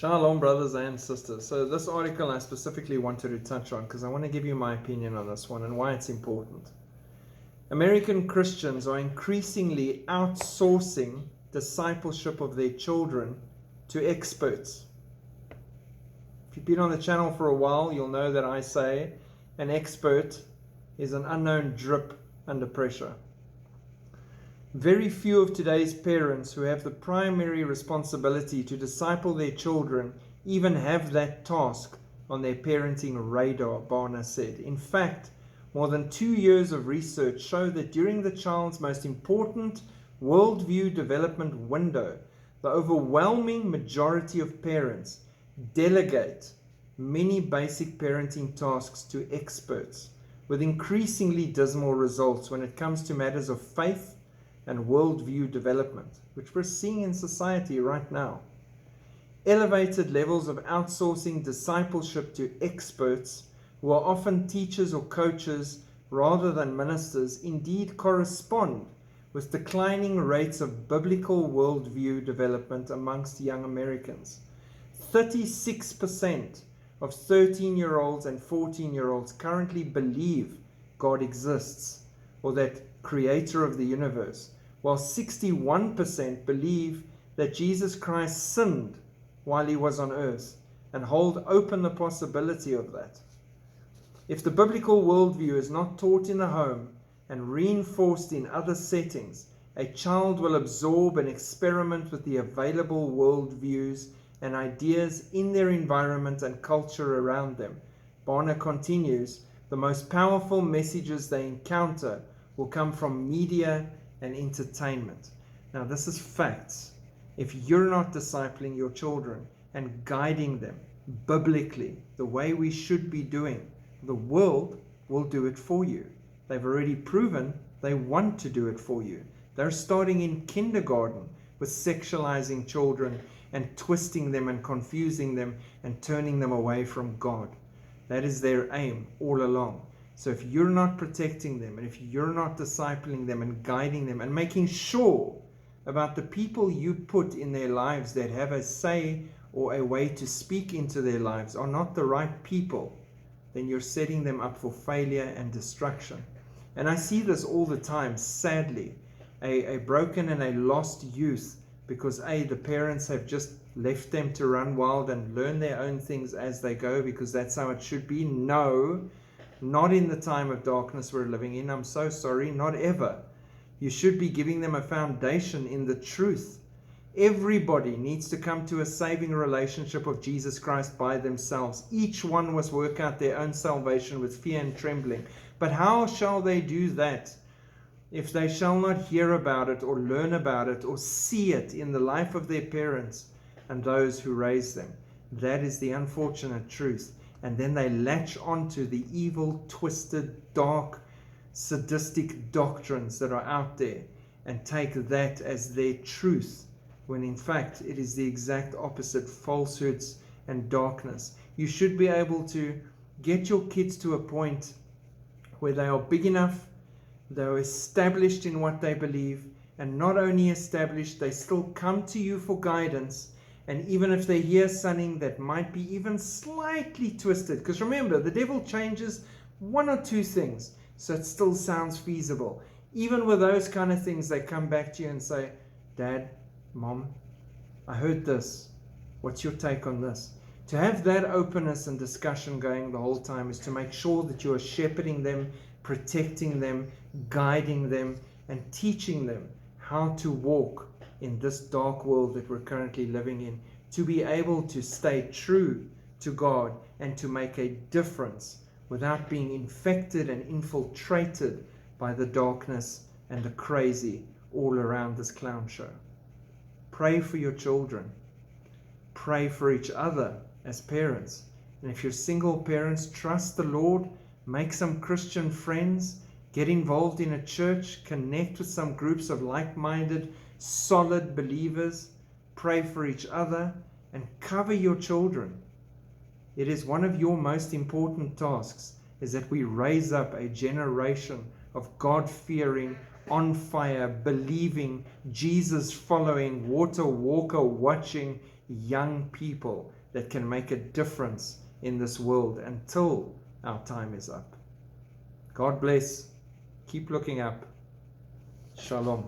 Shalom, brothers and sisters. So this article I specifically wanted to touch on because I want to give you my opinion on this one and why it's important. American Christians are increasingly outsourcing discipleship of their children to experts. If you've been on the channel for a while, you'll know that I say an expert is an unknown drip under pressure. Very few of today's parents who have the primary responsibility to disciple their children even have that task on their parenting radar, Barna said. In fact, more than 2 years of research show that during the child's most important worldview development window, the overwhelming majority of parents delegate many basic parenting tasks to experts, with increasingly dismal results when it comes to matters of faith and worldview development, which we're seeing in society right now. Elevated levels of outsourcing discipleship to experts, who are often teachers or coaches rather than ministers, indeed correspond with declining rates of biblical worldview development amongst young Americans. 36% of 13-year-olds and 14-year-olds currently believe God exists, or that creator of the universe, while 61% believe that Jesus Christ sinned while he was on earth and hold open the possibility of that. If the biblical worldview is not taught in the home and reinforced in other settings, a child will absorb and experiment with the available worldviews and ideas in their environment and culture around them. Barna continues, the most powerful messages they encounter will come from media and entertainment. Now, this is facts. If you're not discipling your children and guiding them biblically the way we should be doing, the world will do it for you. They've already proven they want to do it for you. They're starting in kindergarten with sexualizing children and twisting them and confusing them and turning them away from God. That is their aim all along. So if you're not protecting them, and if you're not discipling them and guiding them and making sure about the people you put in their lives that have a say or a way to speak into their lives are not the right people, then you're setting them up for failure and destruction. And I see this all the time, sadly, a broken and a lost youth, because the parents have just left them to run wild and learn their own things as they go, because that's how it should be. No, not in the time of darkness we're living in. I'm so sorry, not ever. You should be giving them a foundation in the truth. Everybody needs to come to a saving relationship of Jesus Christ by themselves. Each one must work out their own salvation with fear and trembling. But how shall they do that if they shall not hear about it or learn about it or see it in the life of their parents and those who raise them? That is the unfortunate truth. And then they latch onto the evil, twisted, dark, sadistic doctrines that are out there and take that as their truth, when in fact it is the exact opposite, falsehoods and darkness. You should be able to get your kids to a point where they are big enough, they are established in what they believe, and not only established, they still come to you for guidance. And even if they hear something that might be even slightly twisted, because remember, the devil changes one or two things, so it still sounds feasible. Even with those kind of things, they come back to you and say, Dad, Mom, I heard this. What's your take on this? To have that openness and discussion going the whole time is to make sure that you are shepherding them, protecting them, guiding them, and teaching them how to walk in this dark world that we're currently living in, to be able to stay true to God and to make a difference without being infected and infiltrated by the darkness and the crazy all around this clown show. Pray for your children. Pray for each other as parents. And if you're single parents, trust the Lord, make some Christian friends, get involved in a church, connect with some groups of like-minded, solid believers, pray for each other, and cover your children. It is one of your most important tasks, is that we raise up a generation of God-fearing, on fire, believing, Jesus following, water walker watching young people that can make a difference in this world until our time is up. God bless. Keep looking up. Shalom.